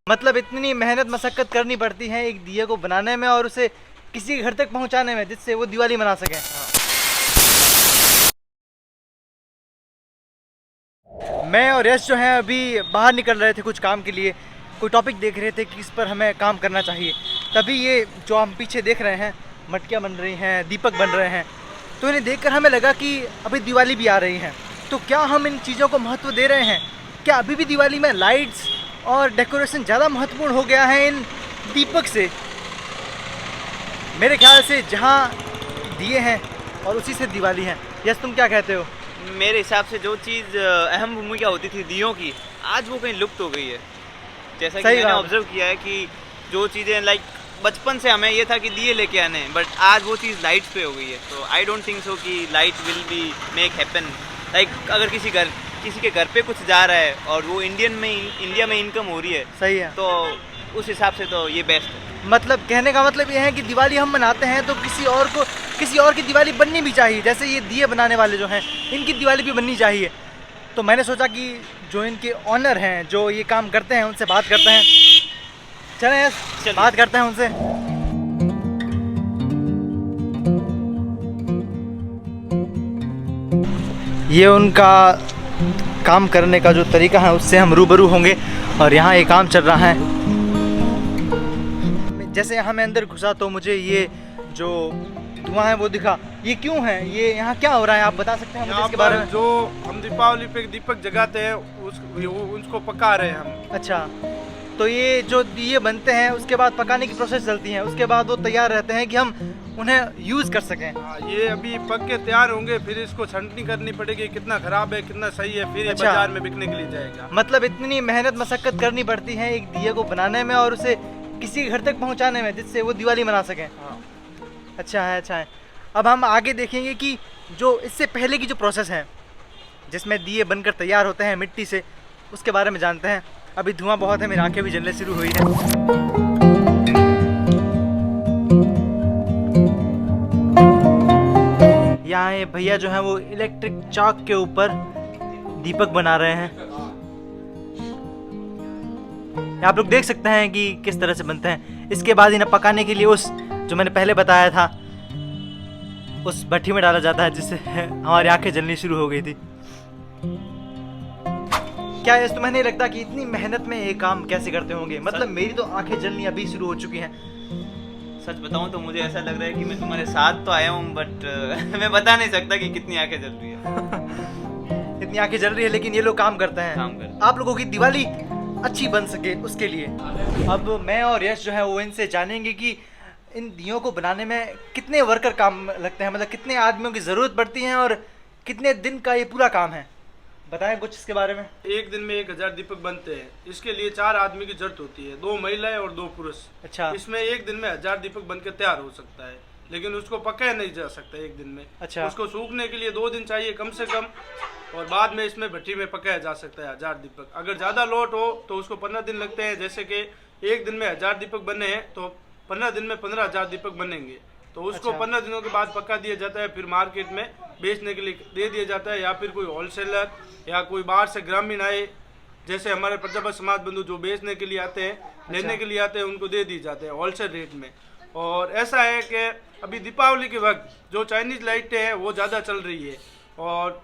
मतलब इतनी मेहनत मशक्कत करनी पड़ती है एक दिए को बनाने में और उसे किसी के घर तक पहुंचाने में जिससे वो दिवाली मना सके। मैं और यश जो हैं अभी बाहर निकल रहे थे कुछ काम के लिए, कोई टॉपिक देख रहे थे कि इस पर हमें काम करना चाहिए। तभी ये जो हम पीछे देख रहे हैं मटकियाँ बन रही हैं, दीपक बन रहे हैं, तो इन्हें देखकर हमें लगा कि अभी दिवाली भी आ रही है, तो क्या हम इन चीज़ों को महत्व दे रहे हैं? क्या अभी भी दिवाली में लाइट्स और डेकोरेशन ज़्यादा महत्वपूर्ण हो गया है इन दीपक से? मेरे ख्याल से जहाँ दिए हैं और उसी से दिवाली है। यस, तुम क्या कहते हो? मेरे हिसाब से जो चीज़ अहम भूमिका होती थी दियों की, आज वो कहीं लुप्त हो गई है। जैसा कि मैंने ऑब्जर्व किया है कि जो चीज़ें लाइक बचपन से हमें ये था कि दिए लेके आने हैं, बट आज वो चीज़ लाइट्स पे हो गई है। तो आई डोंट थिंक सो कि light will be make happen. Like अगर किसी के घर पे कुछ जा रहा है और वो इंडिया में इनकम हो रही है, सही है, तो उस हिसाब से तो ये बेस्ट है। मतलब कहने का मतलब ये है कि दिवाली हम मनाते हैं तो किसी और की दिवाली बननी भी चाहिए। जैसे ये दिए बनाने वाले जो हैं इनकी दिवाली भी बननी चाहिए। तो मैंने सोचा कि जो इनके ऑनर हैं, जो ये काम करते हैं, उनसे बात करते हैं। चलें बात करते हैं उनसे। ये उनका काम करने का जो तरीका है उससे हम रूबरू होंगे। और यहाँ ये काम चल रहा है। जैसे यहाँ मैं अंदर घुसा तो मुझे ये जो धुआं है वो दिखा। ये क्यों है? ये यहाँ क्या हो रहा है, आप बता सकते हैं मुझे इसके बारे में? जो हम दीपावली पे दीपक जगाते हैं उसको पका रहे हैं हम। अच्छा, तो ये जो दिए बनते हैं उसके बाद पकाने की प्रोसेस चलती है, उसके बाद वो तैयार रहते हैं कि हम उन्हें यूज़ कर सकें। ये अभी पक के तैयार होंगे, फिर इसको छंटनी करनी पड़ेगी, कितना खराब है कितना सही है, फिर अच्छा, बाजार में बिकने के लिए जाएगा। मतलब इतनी मेहनत मशक्कत करनी पड़ती है एक दिए को बनाने में और उसे किसी के घर तक पहुंचाने में जिससे वो दिवाली मना सकें। अच्छा है, अच्छा है। अब हम आगे देखेंगे कि जो इससे पहले की जो प्रोसेस है जिसमें दिए बनकर तैयार होते हैं मिट्टी से, उसके बारे में जानते हैं। अभी धुआं बहुत है, मेरी आंखें भी जलने शुरू हुई है। यहाँ ये भैया जो है वो इलेक्ट्रिक चाक के ऊपर दीपक बना रहे हैं। आप लोग देख सकते हैं कि किस तरह से बनते हैं। इसके बाद इन्हें पकाने के लिए उस जो मैंने पहले बताया था उस भट्टी में डाला जाता है, जिससे हमारी आंखें जलनी शुरू हो गई थी। क्या ये तुम्हें नहीं लगता कि इतनी मेहनत में ये काम कैसे करते होंगे? मतलब मेरी तो आंखें जलनी अभी शुरू हो चुकी हैं। सच बताऊं तो मुझे ऐसा लग रहा है कि मैं तुम्हारे साथ तो आया हूँ, बट मैं बता नहीं सकता कि कितनी आंखें जल रही है। इतनी आंखें जल रही है, लेकिन ये लोग काम करते हैं। आप लोगों की दिवाली अच्छी बन सके उसके लिए। अब मैं और यश जो है वो इनसे जानेंगे कि इन दियों को बनाने में कितने वर्कर काम लगते हैं, मतलब कितने आदमियों की ज़रूरत पड़ती है और कितने दिन का ये पूरा काम है। बताएं कुछ इसके बारे में। एक दिन में 1000 दीपक बनते हैं। इसके लिए 4 आदमी की जरूरत होती है, 2 महिलाएं और 2 पुरुष। अच्छा, इसमें एक दिन में 1000 दीपक बनकर तैयार हो सकता है, लेकिन उसको पकाया नहीं जा सकता एक दिन में। अच्छा, उसको सूखने के लिए 2 दिन चाहिए कम से कम, और बाद में इसमें भट्टी में पकाया जा सकता है 1000 दीपक। अगर ज़्यादा लोट हो तो उसको 15 दिन लगते हैं। जैसे कि एक दिन में 1000 दीपक बने हैं तो 15 दिन में 15,000 दीपक बनेंगे। तो उसको 15 दिनों के बाद पका दिया जाता है, फिर मार्केट में बेचने के लिए दे दिया जाता है, या फिर कोई होलसेलर या कोई बाहर से ग्रामीण आए, जैसे हमारे प्रजापत समाज बंधु जो बेचने के लिए आते हैं, लेने के लिए आते हैं, उनको दे दी जाते हैं होलसेल रेट में। और ऐसा है कि अभी दीपावली के वक्त जो चाइनीज़ लाइटें हैं वो ज़्यादा चल रही है, और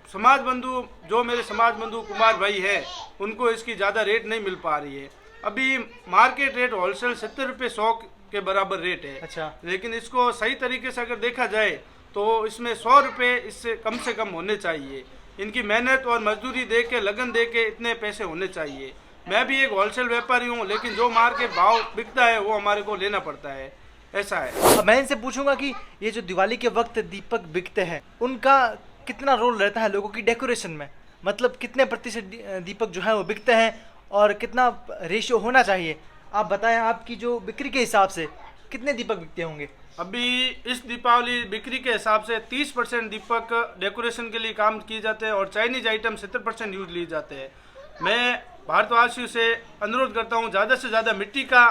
समाज बंधु जो मेरे समाज बंधु कुमार भाई है उनको इसकी ज़्यादा रेट नहीं मिल पा रही है। अभी मार्केट रेट होलसेल 70 रुपये 100 के बराबर रेट है। अच्छा, लेकिन इसको सही तरीके से अगर देखा जाए तो इसमें 100 रुपये इससे कम होने चाहिए। इनकी मेहनत और मजदूरी दे के, लगन दे के इतने पैसे होने चाहिए। मैं भी एक होलसेल व्यापारी हूँ, लेकिन जो मार्केट भाव बिकता है वो हमारे को लेना पड़ता है। ऐसा है। अब मैं इनसे पूछूंगा कि ये जो दिवाली के वक्त दीपक बिकते हैं उनका कितना रोल रहता है लोगों की डेकोरेशन में? मतलब कितने प्रतिशत दीपक जो है वो बिकते हैं और कितना रेशियो होना चाहिए? आप बताएं, आपकी जो बिक्री के हिसाब से कितने दीपक बिकते होंगे? अभी इस दीपावली बिक्री के हिसाब से 30% दीपक डेकोरेशन के लिए काम किए जाते हैं और चाइनीज आइटम 70% यूज लिए जाते हैं। मैं भारतवासियों से अनुरोध करता हूँ ज़्यादा से ज़्यादा मिट्टी का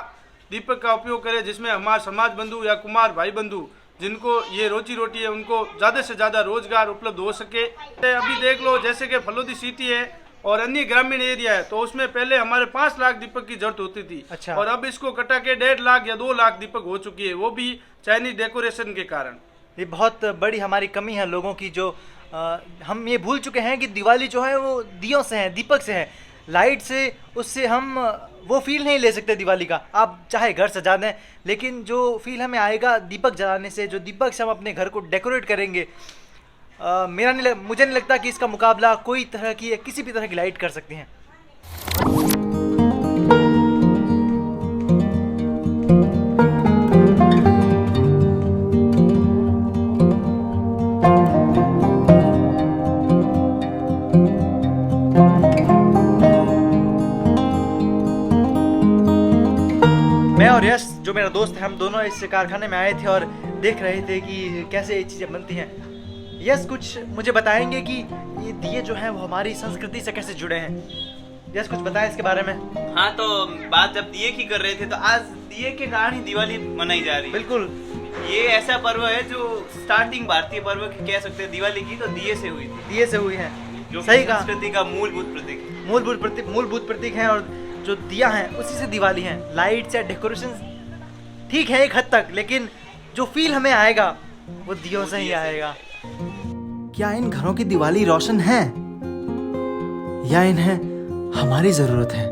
दीपक का उपयोग करें, जिसमें हमारे समाज बंधु या कुमार भाई बंधु जिनको ये रोजी रोटी है उनको ज़्यादा से ज़्यादा रोजगार उपलब्ध हो सके। अभी देख लो जैसे कि फलोदी सिटी है और अन्य ग्रामीण एरिया है, तो उसमें पहले हमारे 5 लाख दीपक की जरूरत होती थी। अच्छा। और अब इसको कटा के 1.5 लाख या 2 लाख दीपक हो चुकी है, वो भी चाइनीज डेकोरेशन के कारण। ये बहुत बड़ी हमारी कमी है लोगों की, जो हम ये भूल चुके हैं कि दिवाली जो है वो दियों से है, दीपक से है, लाइट से, उससे हम वो फील नहीं ले सकते दिवाली का। आप चाहे घर सजा दें, लेकिन जो फील हमें आएगा दीपक जलाने से, जो दीपक से हम अपने घर को डेकोरेट करेंगे, मुझे नहीं लगता कि इसका मुकाबला कोई तरह की या किसी भी तरह की लाइट कर सकती हैं। मैं और यश जो मेरा दोस्त है, हम दोनों इस कारखाने में आए थे और देख रहे थे कि कैसे ये चीज़ें बनती हैं। यश कुछ मुझे बताएंगे कि ये दिए जो हैं वो हमारी संस्कृति से कैसे जुड़े हैं। यश कुछ बताएं इसके बारे में। हाँ, तो बात जब दिए की कर रहे थे, तो आज दिए के कारण ही दिवाली मनाई जा रही है। बिल्कुल, ये ऐसा पर्व है जो स्टार्टिंग भारतीय पर्व कह सकते हैं। दिवाली की तो दिए से हुई थी, दिए से हुई है, जो सही कहा, संस्कृति का मूलभूत प्रतीक मूलभूत प्रतीक है। और जो दिया है उसी से दिवाली है। लाइट्स या डेकोरेशन ठीक है एक हद तक, लेकिन जो फील हमें आएगा वो दियों से ही आएगा। क्या इन घरों की दिवाली रोशन है या इन्हें हमारी जरूरत है?